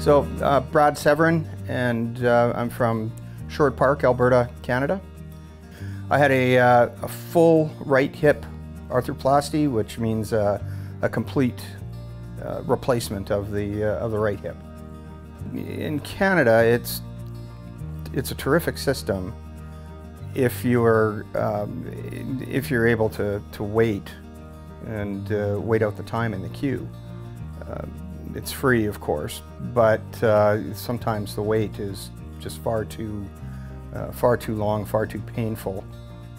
Brad Severin, and I'm from Sherwood Park, Alberta, Canada. I had a full right hip arthroplasty, which means a complete replacement of the right hip. In Canada, it's a terrific system if you're able to wait and wait out the time in the queue. It's free, of course, but sometimes the wait is just far too long, far too painful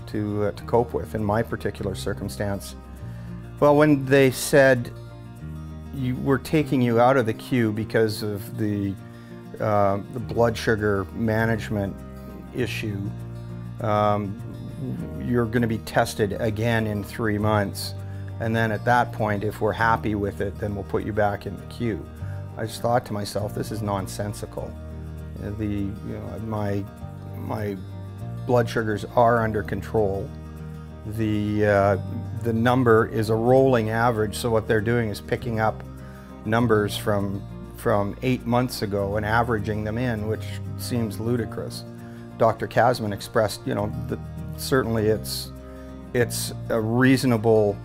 to cope with in my particular circumstance. Well, when they said we're taking you out of the queue because of the blood sugar management issue, you're going to be tested again in 3 months. And then at that point, if we're happy with it, then we'll put you back in the queue. I just thought to myself, this is nonsensical. My blood sugars are under control. The number is a rolling average, so what they're doing is picking up numbers from 8 months ago and averaging them in, which seems ludicrous. Dr. Kasman expressed, that certainly it's a reasonable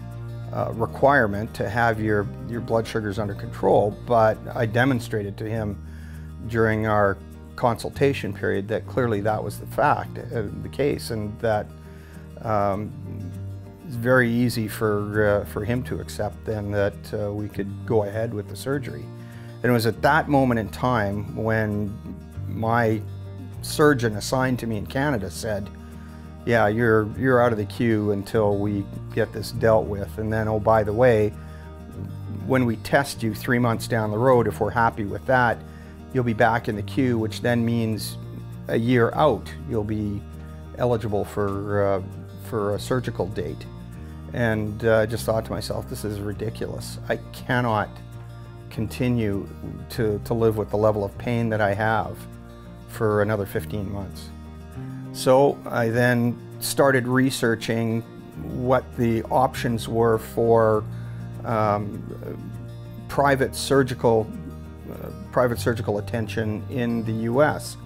requirement to have your blood sugars under control, but I demonstrated to him during our consultation period that clearly that was the case, and that it's very easy for him to accept then that we could go ahead with the surgery. And it was at that moment in time when my surgeon assigned to me in Canada said, yeah, you're out of the queue until we get this dealt with. And then, oh, by the way, when we test you 3 months down the road, if we're happy with that, you'll be back in the queue, which then means a year out, you'll be eligible for a surgical date. And I just thought to myself, this is ridiculous. I cannot continue to live with the level of pain that I have for another 15 months. So I then started researching what the options were for private surgical attention in the US.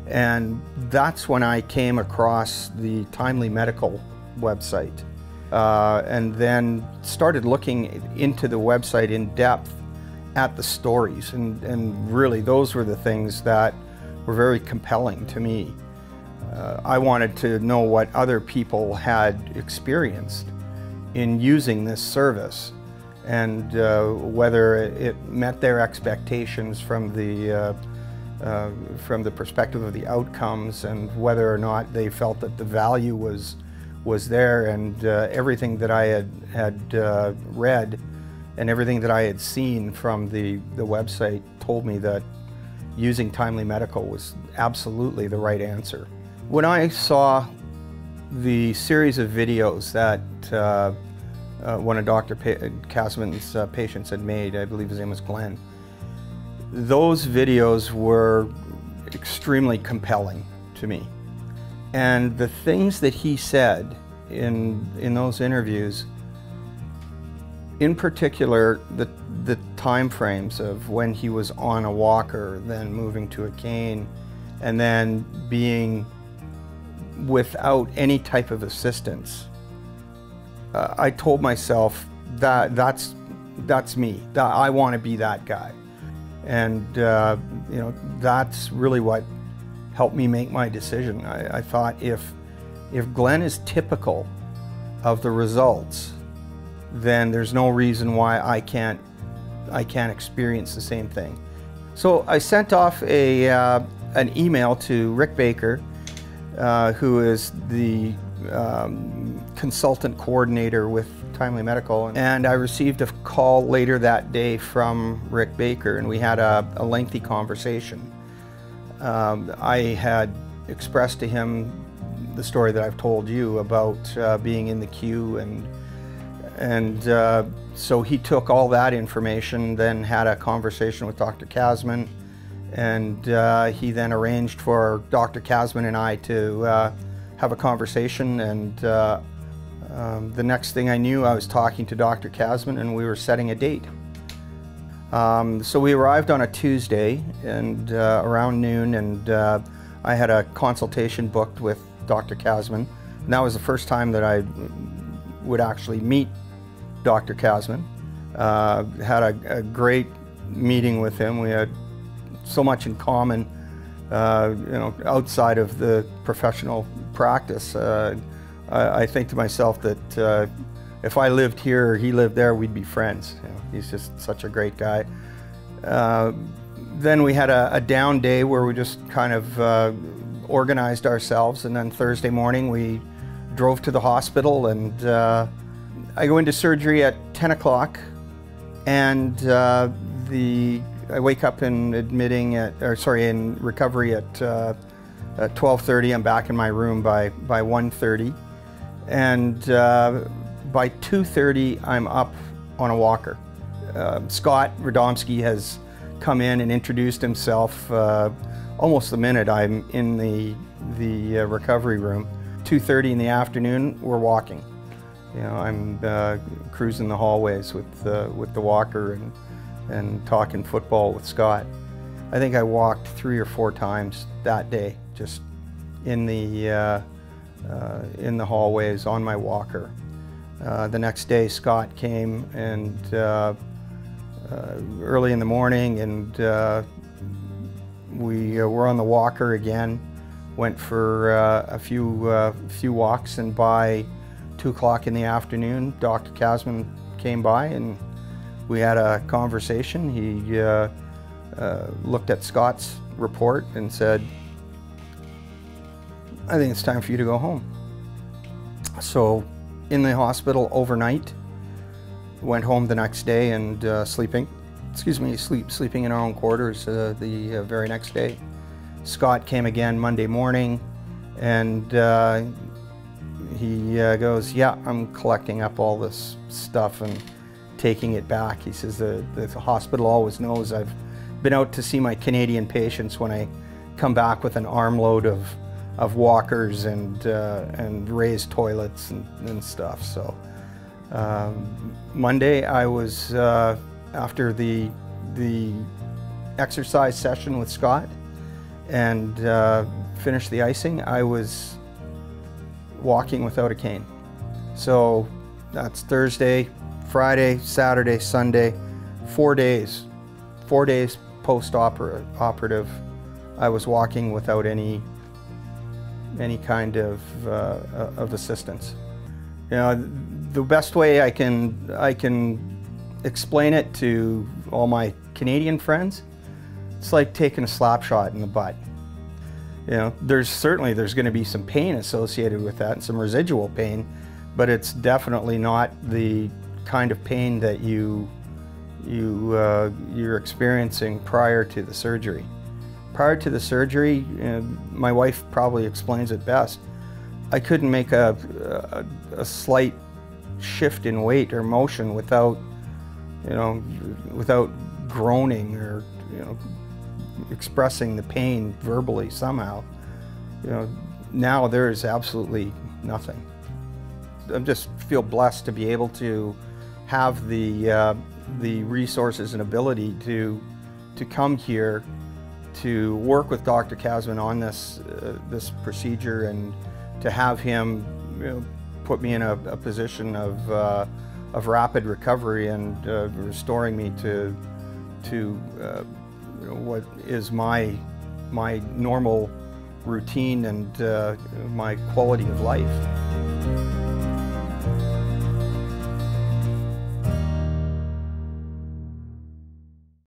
And that's when I came across the Timely Medical website, and then started looking into the website in depth at the stories, and really those were the things that were very compelling to me. I wanted to know what other people had experienced in using this service, and whether it met their expectations from the perspective of the outcomes, and whether or not they felt that the value was there. And everything that I had read and everything that I had seen from the website told me that using Timely Medical was absolutely the right answer. When I saw the series of videos that one of Dr. Kasman's patients had made, I believe his name was Glenn, those videos were extremely compelling to me. And the things that he said in those interviews, in particular the time frames of when he was on a walker, then moving to a cane, and then being without any type of assistance, I told myself that's me. I want to be that guy. And that's really what helped me make my decision. I thought if Glenn is typical of the results, then there's no reason why I can't experience the same thing. So I sent off an email to Rick Baker, who is the consultant coordinator with Timely Medical, and I received a call later that day from Rick Baker, and we had a lengthy conversation. I had expressed to him the story that I've told you about being in the queue, and so he took all that information, then had a conversation with Dr. Kasman, and he then arranged for Dr. Kasman and I to have a conversation, and the next thing I knew, I was talking to Dr. Kasman and we were setting a date. So we arrived on a Tuesday and around noon, and I had a consultation booked with Dr. Kasman. And that was the first time that I would actually meet Dr. Kasman. Had a great meeting with him. We had so much in common, outside of the professional practice. I think to myself that if I lived here or he lived there, we'd be friends. He's just such a great guy. Then we had a down day where we just kind of organized ourselves, and then Thursday morning we drove to the hospital, and I go into surgery at 10 o'clock, and I wake up in recovery at 12:30. I'm back in my room by 1:30, and by 2:30 I'm up on a walker. Scott Radomski has come in and introduced himself almost the minute I'm in the recovery room. 2:30 in the afternoon, we're walking. I'm cruising the hallways with the walker and talking football with Scott. I think I walked 3 or 4 times that day, just in the hallways on my walker. The next day, Scott came and early in the morning, and we were on the walker again. Went for a few walks, and by 2 o'clock in the afternoon, Dr. Kasman came by and we had a conversation. He looked at Scott's report and said, "I think it's time for you to go home." So in the hospital overnight, went home the next day and sleeping in our own quarters the very next day. Scott came again Monday morning, and he goes, "Yeah, I'm collecting up all this stuff and taking it back." He says the hospital always knows I've been out to see my Canadian patients when I come back with an armload of walkers and raised toilets and stuff. So Monday I was, after the exercise session with Scott and finished the icing, I was walking without a cane. So that's Thursday, Friday, Saturday, Sunday, 4 days. 4 days post-operative, I was walking without any kind of assistance. The best way I can explain it to all my Canadian friends, it's like taking a slap shot in the butt. There's going to be some pain associated with that and some residual pain, but it's definitely not the kind of pain that you're experiencing prior to the surgery. Prior to the surgery, my wife probably explains it best. I couldn't make a slight shift in weight or motion without groaning or expressing the pain verbally somehow. Now there is absolutely nothing. I just feel blessed to be able to have the resources and ability to come here to work with Dr. Kasman on this procedure, and to have him put me in a position of rapid recovery and restoring me to what is my normal routine and my quality of life.